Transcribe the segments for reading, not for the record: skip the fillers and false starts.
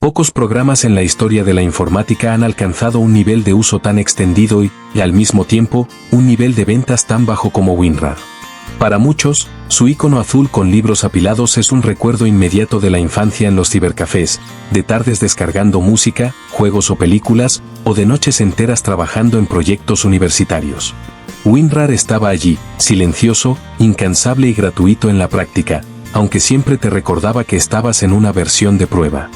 Pocos programas en la historia de la informática han alcanzado un nivel de uso tan extendido y, al mismo tiempo, un nivel de ventas tan bajo como WinRAR. Para muchos, su icono azul con libros apilados es un recuerdo inmediato de la infancia en los cibercafés, de tardes descargando música, juegos o películas, o de noches enteras trabajando en proyectos universitarios. WinRAR estaba allí, silencioso, incansable y gratuito en la práctica, aunque siempre te recordaba que estabas en una versión de prueba.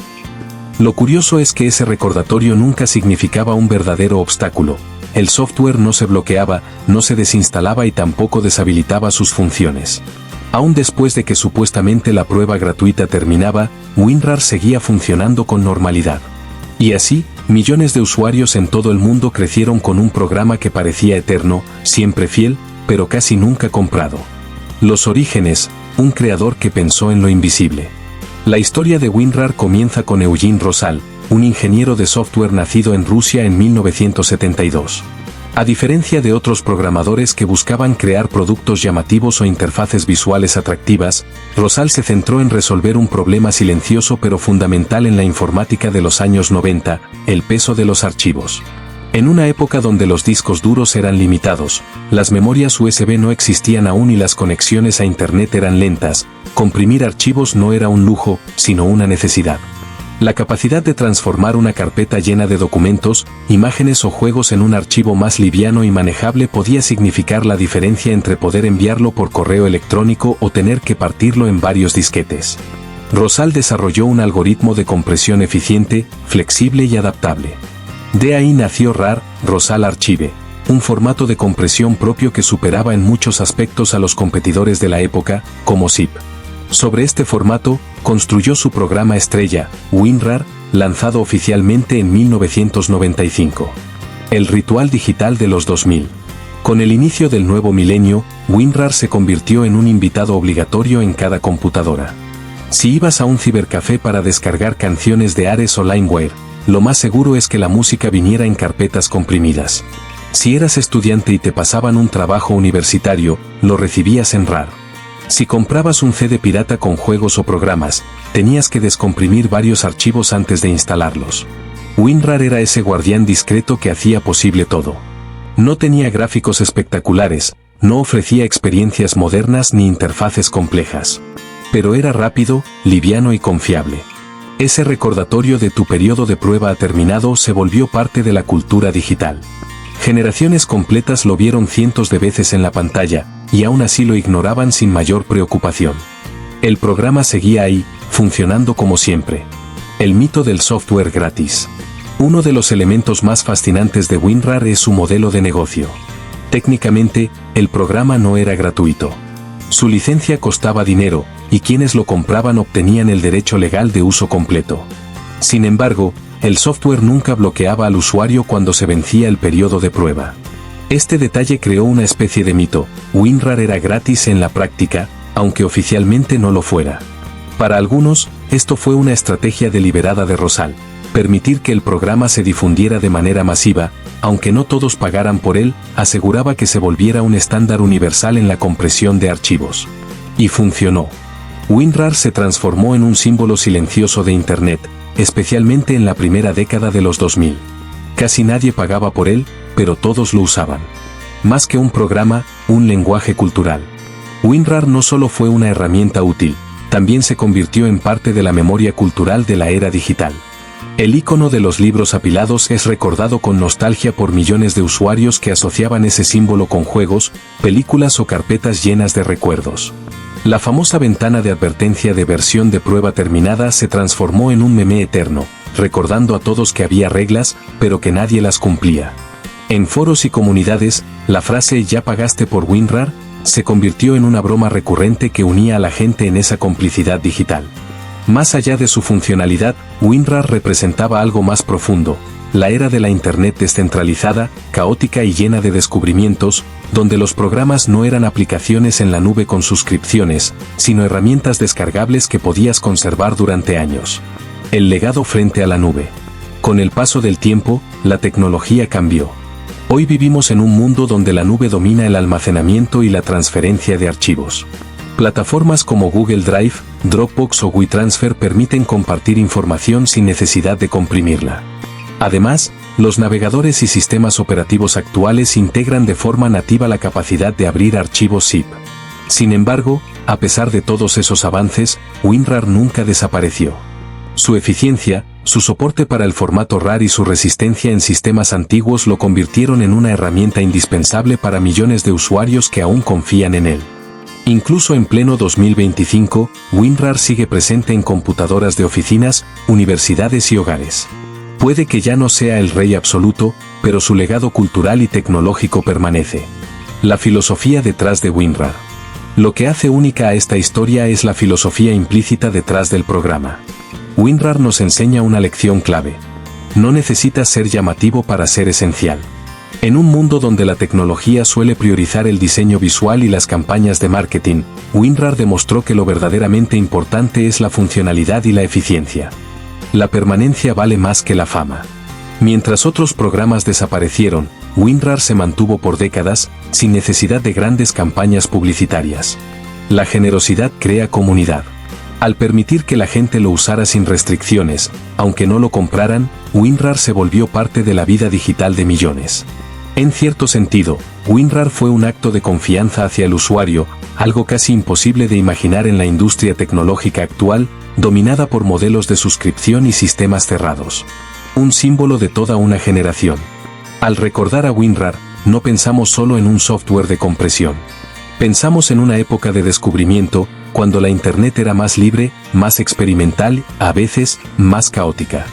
Lo curioso es que ese recordatorio nunca significaba un verdadero obstáculo. El software no se bloqueaba, no se desinstalaba y tampoco deshabilitaba sus funciones. Aún después de que supuestamente la prueba gratuita terminaba, WinRAR seguía funcionando con normalidad. Y así, millones de usuarios en todo el mundo crecieron con un programa que parecía eterno, siempre fiel, pero casi nunca comprado. Los orígenes, un creador que pensó en lo invisible. La historia de WinRAR comienza con Eugene Rosal, un ingeniero de software nacido en Rusia en 1972. A diferencia de otros programadores que buscaban crear productos llamativos o interfaces visuales atractivas, Rosal se centró en resolver un problema silencioso pero fundamental en la informática de los años 90, el peso de los archivos. En una época donde los discos duros eran limitados, las memorias USB no existían aún y las conexiones a Internet eran lentas, comprimir archivos no era un lujo, sino una necesidad. La capacidad de transformar una carpeta llena de documentos, imágenes o juegos en un archivo más liviano y manejable podía significar la diferencia entre poder enviarlo por correo electrónico o tener que partirlo en varios disquetes. Rosal desarrolló un algoritmo de compresión eficiente, flexible y adaptable. De ahí nació RAR, Rosal Archive, un formato de compresión propio que superaba en muchos aspectos a los competidores de la época, como ZIP. Sobre este formato, construyó su programa estrella, WinRAR, lanzado oficialmente en 1995. El ritual digital de los 2000. Con el inicio del nuevo milenio, WinRAR se convirtió en un invitado obligatorio en cada computadora. Si ibas a un cibercafé para descargar canciones de Ares o LimeWire, lo más seguro es que la música viniera en carpetas comprimidas. Si eras estudiante y te pasaban un trabajo universitario, lo recibías en RAR. Si comprabas un CD pirata con juegos o programas, tenías que descomprimir varios archivos antes de instalarlos. WinRAR era ese guardián discreto que hacía posible todo. No tenía gráficos espectaculares, no ofrecía experiencias modernas ni interfaces complejas. Pero era rápido, liviano y confiable. Ese recordatorio de tu periodo de prueba ha terminado se volvió parte de la cultura digital. Generaciones completas lo vieron cientos de veces en la pantalla, y aún así lo ignoraban sin mayor preocupación. El programa seguía ahí, funcionando como siempre. El mito del software gratis. Uno de los elementos más fascinantes de WinRAR es su modelo de negocio. Técnicamente, el programa no era gratuito. Su licencia costaba dinero, y quienes lo compraban obtenían el derecho legal de uso completo. Sin embargo, el software nunca bloqueaba al usuario cuando se vencía el periodo de prueba. Este detalle creó una especie de mito. WinRAR era gratis en la práctica, aunque oficialmente no lo fuera. Para algunos, esto fue una estrategia deliberada de Rosal, permitir que el programa se difundiera de manera masiva, aunque no todos pagaran por él, aseguraba que se volviera un estándar universal en la compresión de archivos. Y funcionó. WinRAR se transformó en un símbolo silencioso de Internet, especialmente en la primera década de los 2000. Casi nadie pagaba por él, pero todos lo usaban. Más que un programa, un lenguaje cultural. WinRAR no solo fue una herramienta útil, también se convirtió en parte de la memoria cultural de la era digital. El icono de los libros apilados es recordado con nostalgia por millones de usuarios que asociaban ese símbolo con juegos, películas o carpetas llenas de recuerdos. La famosa ventana de advertencia de versión de prueba terminada se transformó en un meme eterno, recordando a todos que había reglas, pero que nadie las cumplía. En foros y comunidades, la frase «¿Ya pagaste por WinRAR?» se convirtió en una broma recurrente que unía a la gente en esa complicidad digital. Más allá de su funcionalidad, WinRAR representaba algo más profundo, la era de la Internet descentralizada, caótica y llena de descubrimientos, donde los programas no eran aplicaciones en la nube con suscripciones, sino herramientas descargables que podías conservar durante años. El legado frente a la nube. Con el paso del tiempo, la tecnología cambió. Hoy vivimos en un mundo donde la nube domina el almacenamiento y la transferencia de archivos. Plataformas como Google Drive, Dropbox o WeTransfer permiten compartir información sin necesidad de comprimirla. Además, los navegadores y sistemas operativos actuales integran de forma nativa la capacidad de abrir archivos zip. Sin embargo, a pesar de todos esos avances, WinRAR nunca desapareció. Su eficiencia, su soporte para el formato RAR y su resistencia en sistemas antiguos lo convirtieron en una herramienta indispensable para millones de usuarios que aún confían en él. Incluso en pleno 2025, WinRAR sigue presente en computadoras de oficinas, universidades y hogares. Puede que ya no sea el rey absoluto, pero su legado cultural y tecnológico permanece. La filosofía detrás de WinRAR. Lo que hace única a esta historia es la filosofía implícita detrás del programa. WinRAR nos enseña una lección clave. No necesitas ser llamativo para ser esencial. En un mundo donde la tecnología suele priorizar el diseño visual y las campañas de marketing, WinRAR demostró que lo verdaderamente importante es la funcionalidad y la eficiencia. La permanencia vale más que la fama. Mientras otros programas desaparecieron, WinRAR se mantuvo por décadas, sin necesidad de grandes campañas publicitarias. La generosidad crea comunidad. Al permitir que la gente lo usara sin restricciones, aunque no lo compraran, WinRAR se volvió parte de la vida digital de millones. En cierto sentido, WinRAR fue un acto de confianza hacia el usuario, algo casi imposible de imaginar en la industria tecnológica actual, dominada por modelos de suscripción y sistemas cerrados. Un símbolo de toda una generación. Al recordar a WinRAR, no pensamos solo en un software de compresión. Pensamos en una época de descubrimiento, cuando la Internet era más libre, más experimental, a veces, más caótica.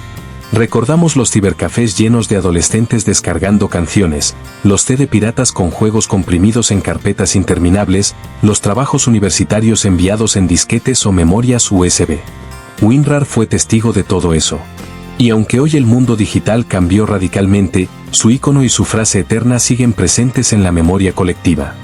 Recordamos los cibercafés llenos de adolescentes descargando canciones, los CD piratas con juegos comprimidos en carpetas interminables, los trabajos universitarios enviados en disquetes o memorias USB. WinRAR fue testigo de todo eso. Y aunque hoy el mundo digital cambió radicalmente, su icono y su frase eterna siguen presentes en la memoria colectiva.